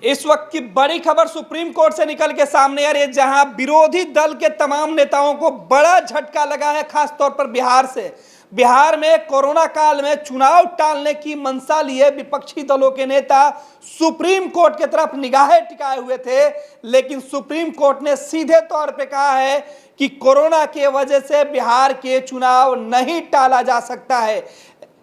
इस वक्त की बड़ी खबर सुप्रीम कोर्ट से निकल के सामने आ रही है, जहां विरोधी दल के तमाम नेताओं को बड़ा झटका लगा है, खास तौर पर बिहार से। बिहार में कोरोना काल में चुनाव टालने की मंशा लिए विपक्षी दलों के नेता सुप्रीम कोर्ट की तरफ निगाहें टिकाए हुए थे, लेकिन सुप्रीम कोर्ट ने सीधे तौर पे कहा है कि कोरोना के वजह से बिहार के चुनाव नहीं टाला जा सकता है।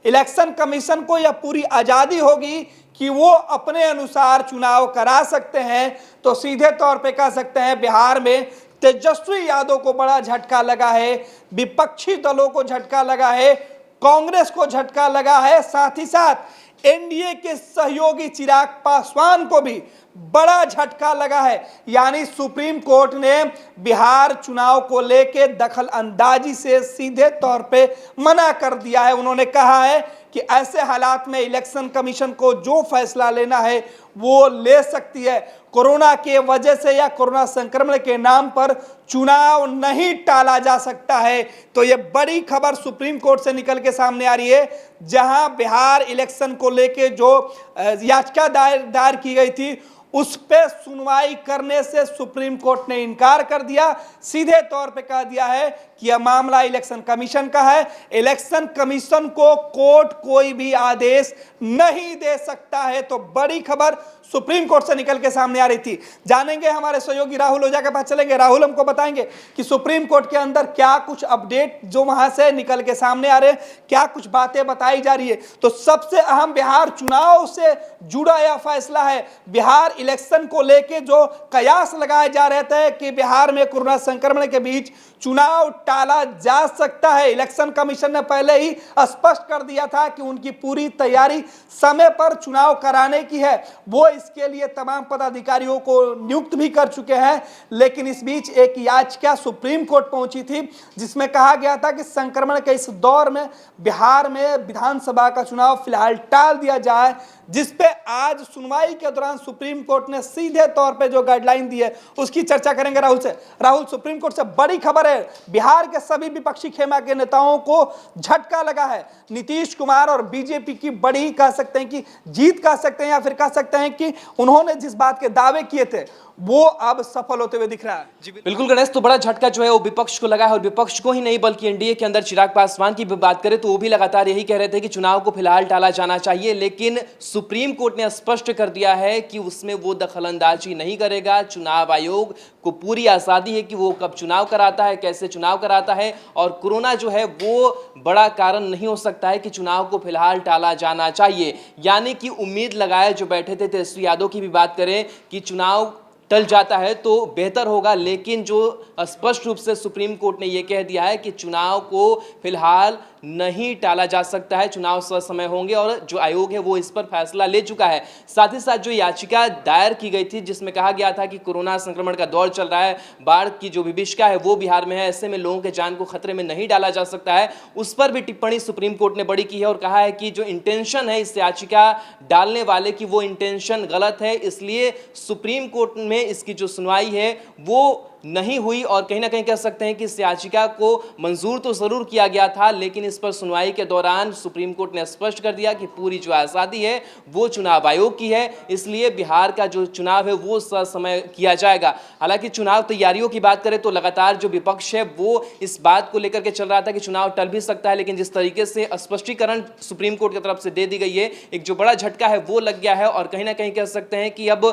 इलेक्शन कमीशन को यह पूरी आजादी होगी कि वो अपने अनुसार चुनाव करा सकते हैं। तो सीधे तौर पे कह सकते हैं बिहार में तेजस्वी यादव को बड़ा झटका लगा है, विपक्षी दलों को झटका लगा है, कांग्रेस को झटका लगा है, साथ ही साथ एनडीए के सहयोगी चिराग पासवान को भी बड़ा झटका लगा है। यानी सुप्रीम कोर्ट ने बिहार चुनाव को लेकर दखल अंदाजी से सीधे तौर पे मना कर दिया है। उन्होंने कहा है कि ऐसे हालात में इलेक्शन कमीशन को जो फैसला लेना है वो ले सकती है। कोरोना के वजह से या कोरोना संक्रमण के नाम पर चुनाव नहीं टाला जा सकता है। तो ये बड़ी खबर सुप्रीम कोर्ट से निकल के सामने आ रही है, जहां बिहार इलेक्शन को लेके जो याचिका दायर की गई थी उस पे सुनवाई करने से सुप्रीम कोर्ट ने इनकार कर दिया। सीधे तौर पे कह दिया है कि यह मामला इलेक्शन कमीशन का है। इलेक्शन कमीशन को कोर्ट कोई भी आदेश नहीं दे सकता है। तो बड़ी खबर सुप्रीम कोर्ट से निकल के सामने आ रही थी। जानेंगे, हमारे सहयोगी राहुल ओझा के पास चलेंगे। राहुल हमको बताएंगे कि सुप्रीम कोर्ट के अंदर क्या कुछ अपडेट जो वहां से निकल के सामने आ रहे हैं, क्या कुछ बातें बताई जा रही है। तो सबसे अहम बिहार चुनाव से जुड़ा यह फैसला है। बिहार इलेक्शन को लेके जो कयास लगाए जा रहे थे कि बिहार में कोरोना संक्रमण के बीच चुनाव टाला जा सकता है, इलेक्शन कमीशन ने पहले ही स्पष्ट कर दिया था कि उनकी पूरी तैयारी समय पर चुनाव कराने की है। वो इसके लिए तमाम पदाधिकारियों को नियुक्त भी कर चुके हैं। लेकिन इस बीच एक याचिका सुप्रीम कोर्ट पहुंची थी जिसमें कहा गया था कि संक्रमण के इस दौर में बिहार में विधानसभा का चुनाव फिलहाल टाल दिया जाए, जिस पे आज सुनवाई के दौरान सुप्रीम कोर्ट ने सीधे तौर पे जो गाइडलाइन दी है उसकी चर्चा करेंगे राहुल से। राहुल, सुप्रीम कोर्ट से बड़ी खबर है, बिहार के सभी विपक्षी खेमा के नेताओं को झटका लगा है। नीतीश कुमार और बीजेपी की बड़ी कह सकते हैं कि जीत कह सकते हैं, या फिर कह सकते हैं कि उन्होंने जिस बात के दावे किए थे वो अब सफल होते हुए दिख रहा है। जी बिल्कुल गणेश, तो बड़ा झटका जो है वो विपक्ष को लगा है, और विपक्ष को ही नहीं बल्कि एनडीए के अंदर चिराग पासवान की बात करें तो वो भी लगातार यही कह रहे थे कि चुनाव को फिलहाल टाला जाना चाहिए। लेकिन सुप्रीम कोर्ट ने स्पष्ट कर दिया है कि उसमें वो दखलंदाजी नहीं करेगा। चुनाव आयोग को पूरी आज़ादी है कि वो कब चुनाव कराता है, कैसे चुनाव कराता है, और कोरोना जो है वो बड़ा कारण नहीं हो सकता है कि चुनाव को फिलहाल टाला जाना चाहिए। यानी कि उम्मीद लगाए जो बैठे थे तेजस्वी यादव की भी बात करें कि चुनाव टल जाता है तो बेहतर होगा, लेकिन जो स्पष्ट रूप से सुप्रीम कोर्ट ने यह कह दिया है कि चुनाव को फिलहाल नहीं टाला जा सकता है, चुनाव ससमय होंगे, और जो आयोग है वो इस पर फैसला ले चुका है। साथ ही साथ जो याचिका दायर की गई थी जिसमें कहा गया था कि कोरोना संक्रमण का दौर चल रहा है, बाढ़ की जो विभीषिका है वो बिहार में है, ऐसे में लोगों के जान को खतरे में नहीं डाला जा सकता है, उस पर भी टिप्पणी सुप्रीम कोर्ट ने बड़ी की है और कहा है कि जो इंटेंशन है इस याचिका डालने वाले की वो इंटेंशन गलत है। इसलिए सुप्रीम कोर्ट में इसकी जो सुनवाई है वो नहीं हुई, और कहीं ना कहीं कह सकते हैं कि इस याचिका को मंजूर तो जरूर किया गया था, लेकिन इस पर सुनवाई के दौरान सुप्रीम कोर्ट ने स्पष्ट कर दिया कि पूरी जो आज़ादी है वो चुनाव आयोग की है, इसलिए बिहार का जो चुनाव है वो ससमय किया जाएगा। हालांकि चुनाव तैयारियों की बात करें तो लगातार जो विपक्ष है वो इस बात को लेकर के चल रहा था कि चुनाव टल भी सकता है, लेकिन जिस तरीके से स्पष्टीकरण सुप्रीम कोर्ट की तरफ से दे दी गई है, एक जो बड़ा झटका है वो लग गया है, और कहीं ना कहीं कह सकते हैं कि अब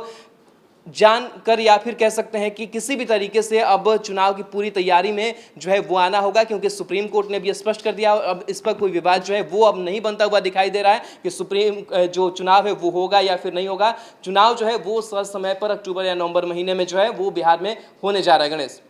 जानकर या फिर कह सकते हैं कि किसी भी तरीके से अब चुनाव की पूरी तैयारी में जो है वो आना होगा, क्योंकि सुप्रीम कोर्ट ने भी स्पष्ट कर दिया। अब इस पर कोई विवाद जो है वो अब नहीं बनता हुआ दिखाई दे रहा है कि सुप्रीम जो चुनाव है वो होगा या फिर नहीं होगा। चुनाव जो है वो समय पर अक्टूबर या नवंबर महीने में जो है वो बिहार में होने जा रहा है। गणेश।